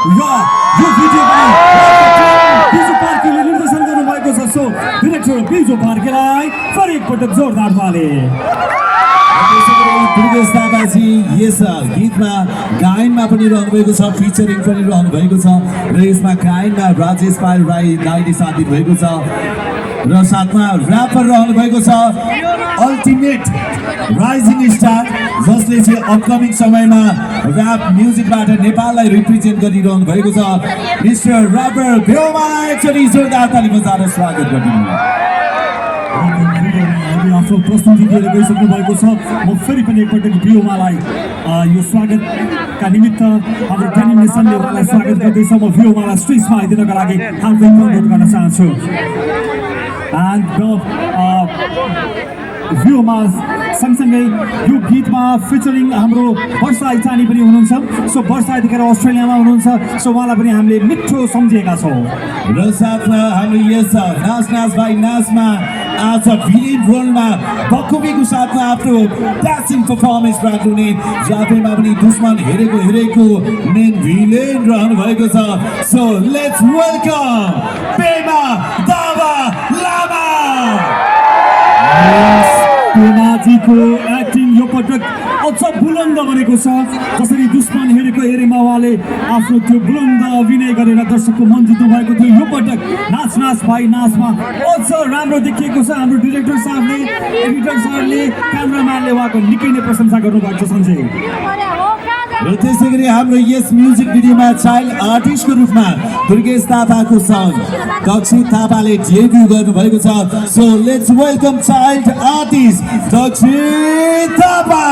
यो भिडियोलाई बिजु पार्केले निर्देशन गर्नुभएको छ। सो डिरेक्टर बिजु पार्केलाई फेरि एकपटक जोरदार ताली। दुर्गेश थापाजी यस गीतमा गायनमा पनि रहनुभएको छ, फिचरिङ पनि रहनुभएको छ र यसमा गायनमा राजेश पाल राई दाइले साथ दिनुभएको छ र साथमा ऱ्यापर रहनुभएको छ अल्टिमेट राइजिङ स्टार, जसले चाहिँ अपकमिङ समयमा ऱ्याप म्युजिकबाट नेपाललाई रिप्रेजेन्ट गरिरहनु भएको छ मिस्टर ऱ्यापर भ्योमालाई एकचोटि जोरदार ताली बजाएर स्वागत गरिदिनु। आफ्नो प्रस्तुति दिएर गइसक्नु भएको छ। म फेरि पनि एकपटक भ्योमालाई यो स्वागतका निमित्त हाम्रो ट्रेनिङ नेसनले उहाँलाई स्वागत गर्दैछ। म भ्योमालाई स्टेजमा आइदिनको लागि हार्दिक अनुरोध गर्न चाहन्छु। भ्योमा सँगसँगै यो गीतमा फिचरिङ हाम्रो वर्षा इचानी पनि हुनुहुन्छ। सो वर्षा यतिखेर अस्ट्रेलियामा हुनुहुन्छ। सो उहाँलाई पनि हामीले मिठो सम्झेका छौँ र साथमा हाम्रो यस नाच नाच भाइ नाचमा आज भिलेन रोलमा बखुबीको साथमा आफ्नो ड्यासिङ पर्फर्मेन्स राख्नुहुने, जाफेमा पनि दुश्मन हेरेको मेन भिलेन रहनु भएको छ। So let's welcome Pema Dawa Lama. पेमाजीको एक्टिङ यो पटक अझ बुलन्द बनेको छ। जसरी दुश्मन हेरेमा उहाँले आफ्नो त्यो बुलन्द अभिनय गरेर दर्शकको मन जित्नु भएको थियो। यो पटक नाच नाच भाइ नाचमा अझ राम्रो देखिएको छ। हाम्रो डिरेक्टर साहबले, एडिटर साहबले, क्यामेराम्यानले उहाँको निकै नै प्रशंसा गर्नुभएको छ सञ्जय। र त्यसै गरी हाम्रो यस म्युजिक भिडियोमा चाइल्ड आर्टिस्टको रूपमा दुर्गेश थापाको साउन्ड दक्षित थापाले डेब्यू गर्नुभएको छ। So let's welcome child artist Dakshit Thapa.